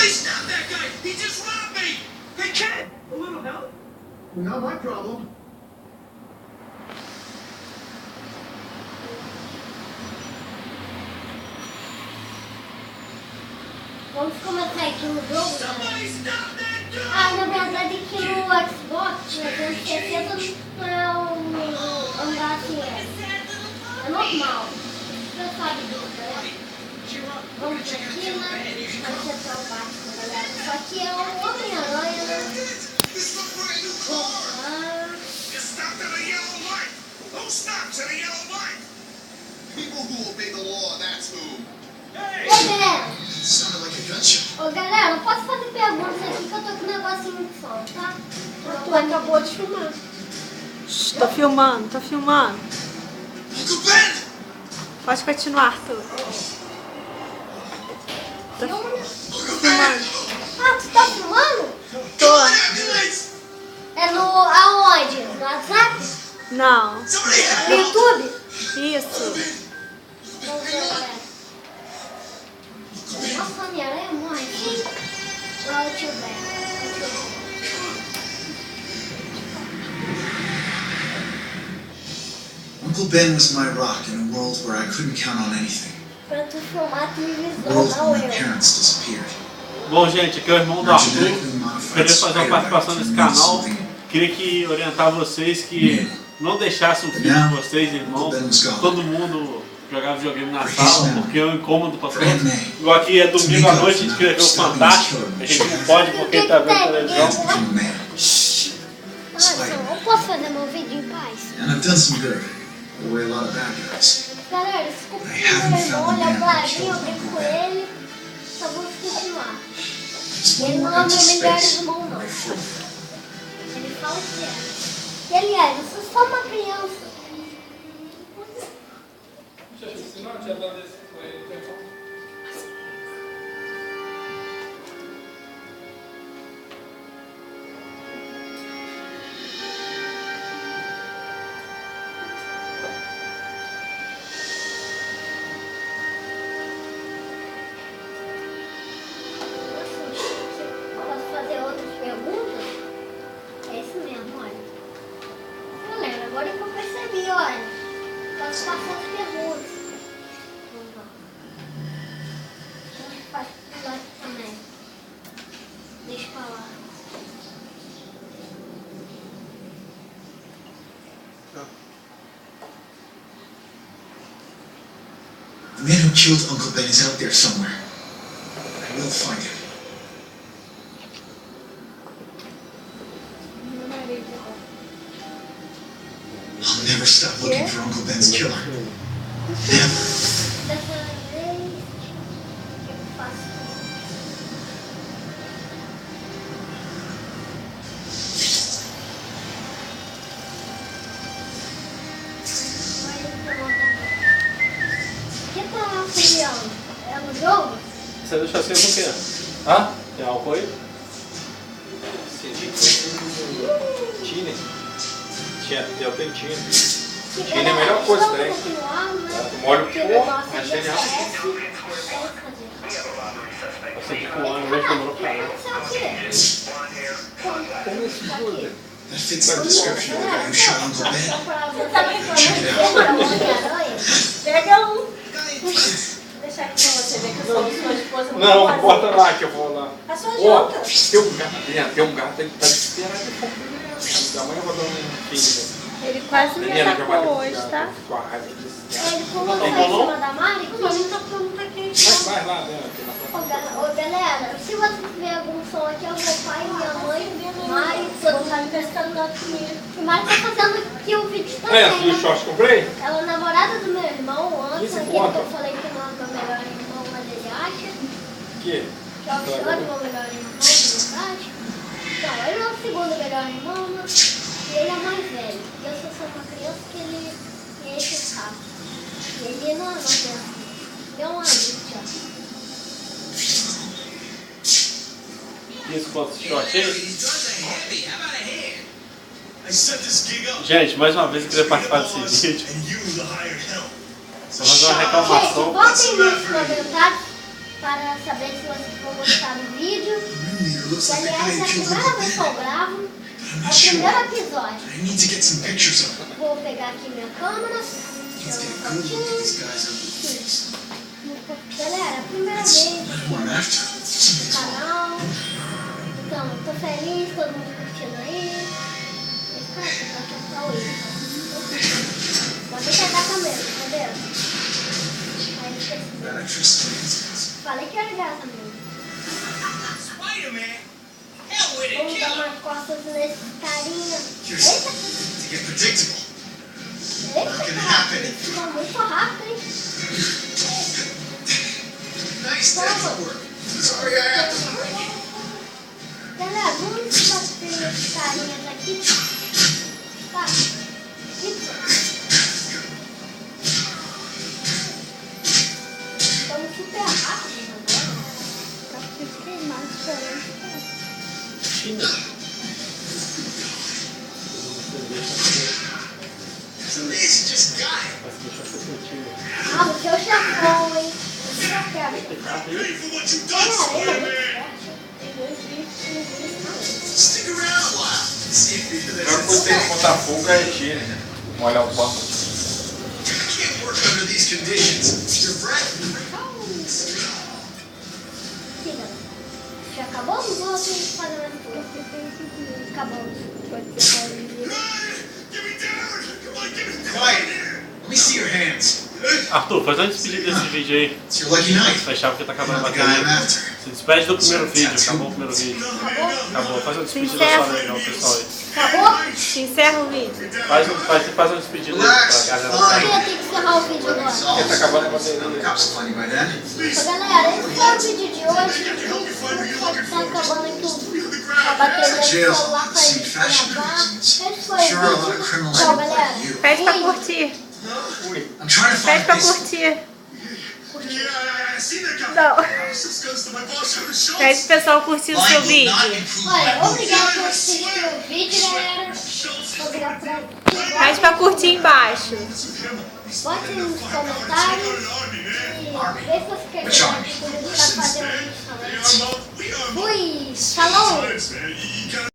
Somebody stop that guy! He just robbed me! Hey, Ken! A little help? Not my problem. Vamos começar aqui no jogo, Somebody né? stop that dude! Ah, na verdade aqui no Xbox, né, 360 não é andar assim, é normal. Você sabe disso, né? Vamos aqui, né? Acertar o Batman, galera. Só que é o Homem-Aranha, né? This looks like a new car! You stopped at a yellow light! Who stops at a yellow light? People who obey the law, that's who. Hey! Ô, galera! Sounded like a gunshot. Ô, galera, eu posso fazer perguntas aqui que eu tô com um negocinho de som, tá? Tu acabou de filmar. Tô filmando, tô filmando. Uncle Ben! Pode continuar, Arthur. Tô Uncle filmando. Ah, tu tá filmando? Tô. Ambulance! É no... aonde? No WhatsApp? Não. Somebody help! No YouTube? Isso. Vamos ver, galera. Nossa, a Homem-Aranha morre aqui. Lá o tio Ben. Uncle Ben was my rock in a world where I couldn't count on anything. Pra tu filmar a A televisão, world não where my eu. parents disappeared. Bom, gente, aqui é o irmão do Our Arthur. genetically modified Queria fazer uma spider participação web nesse can mean canal. something. Queria que orientar vocês que não deixassem o filho de vocês, irmãos, todo mundo jogar videogame na sala, porque é um incômodo pra todos. Igual aqui é domingo à noite, a gente queria ver o Fantástico, a gente não pode porque tá vendo televisão. I've become a man. Olha, eu posso fazer meu vídeo em paz? And I've done some good. Put away a lot of bad guys. Galera, desculpa o meu irmão, ele é um bravinho, eu brinco com ele. Só vou continuar. Just one Ele more não é empty meu melhor space. irmão, não. Ele fala que é. E aliás, eu sou só uma criança. Posso fazer outras perguntas? É isso mesmo, olha. Galera, agora que eu percebi, olha. Posso passar as perguntas. Vamos lá. Faz lá aqui também. Deixa eu falar. The man who killed Uncle Ben is out there somewhere. I will find him. I'll never stop looking for Uncle Ben's killer. Never. Dessa vez eu faço. O que tá criando? É no jogo? Você deixou assim com o quê? Hã? Tem álcool aí? Tine. Eu tenho tine. Que Chile é a melhor coisa que tem. continuar, né? Tu molha o Porque pó, negócio é de genial. FPS. Você ficou um ano, hoje demorou pra caramba. Isso é o quê? Como esse muda? That fits the description of the guy who shot Uncle Ben. Você tá reclamando Homem-Aranha? Pega um. Deixa aqui pra você ver que eu sou sua esposa. Não, bota lá que eu vou lá. A sua Ó, janta. tem um gato aí que tá desesperado de fome. Amanhã eu vou dar um filho. Ele quase me atacou hoje, tá? Com a raiva desse Ele pulou em cima da Mari? Não tá pronto aqui. Vai lá, né? Ô, galera, se você tiver algum som aqui, é o meu pai, minha mãe, Mari, todo mundo pescando gato comigo. E Mari tá fazendo aqui o vídeo também. É, esse short que eu comprei? Ela é namorada do meu irmão, antes, Isso aquele conta. que eu falei que não é meu melhor irmão, mas ele acha. Que? Que é o Chore, meu melhor irmão, de verdade. Então, ele é o segundo melhor irmão, né? E ele é mais velho. E eu sou só uma criança que ele enche o saco. E ele não é uma criança. Ele é um adulto já. Isso quanto esse short aí? These drugs are heavy. How about a hand? I set this gig up. Gente, mais uma vez eu queria participar desse vídeo. And you, the hired help. Só fazer uma Gente, reclamação. botem nos comentários para saber se vocês vão gostar do vídeo. leader looks Que, like the guy aliás, é who a killed primeira Uncle vez que eu Ben. gravo. I'm É not o sure. primeiro episódio. I need to get some pictures of him. Vou pegar aqui minha câmera. Let's Tirar get uma a good look at fotinho. this guy's ugly face. Galera, a primeira Let's vez let him run after him. no Something's wrong. canal. Então, tô feliz, todo mundo curtindo aí. Esse cara tá só o isso. Vou ter que atacar mesmo, entendeu? Aí esqueci. That actress stands. Falei que era gata mesmo. Spider-Man? Hell with it, Vamos dar killer! umas costas nesse carinha. Here's Eita, to get predictable. eita, cara. Ele ficou muito rápido, hein? Nice dental work. Sorry I have to break it. Galera, vamos bater esses carinhas aqui. Tá. Isso. Estamos super rápidos agora. Tá mais diferente. China. It's amazing, just got it. Mas deixa eu sentir. Ah, o seu chefão, hein? O seu chefão. Pay for what you done, Galera, ele é Spider-Man! muito forte. Stick around a while. See if A you melhor coisa que tem que botar fogo é encher, né? Molhar o pano. I can't work under these conditions. You're right. Siga. Já acabou? Não vou ter que fazer mais coisa. Acabou. Pode ser Paulinho. Get me down! Come on, get me down Quiet. here! Let me see your hands. Arthur, faz uma despedida desse vídeo aí. It's your lucky night. Fechar porque tá You're acabando a not the guy I'm bateria. after. Se despede do primeiro vídeo. Acabou o primeiro vídeo. Acabou? Acabou. Faz uma despedida Encerra. só legal, pessoal aí. Acabou? Se encerra o vídeo. Faz uma despedida aí Relax, pra galera do Eu canal. ia ter que encerrar o vídeo agora. Porque tá acabando a The bateria. cops will find you by then. Então, galera, esse foi o vídeo de hoje. Só que tá acabando aqui a bateria do celular pra gente gravar. Esse foi Sure, a lot o of vídeo. criminals Tchau, look galera. like you. Pede pra Fui. curtir. I'm trying to Pede find pra this. curtir. Yeah, I see that guy. Não. Six guns to my boss on his shoulders. Pede pro pessoal curtir o seu Lying will not vídeo. improve Olha, my mood. obrigado por assistir o vídeo, galera. Obrigado por assistir. Pede pra curtir embaixo. Bote nos comentários. E vê se você quer que a gente tá fazendo isso também. Fui! Falou! Man, you gotta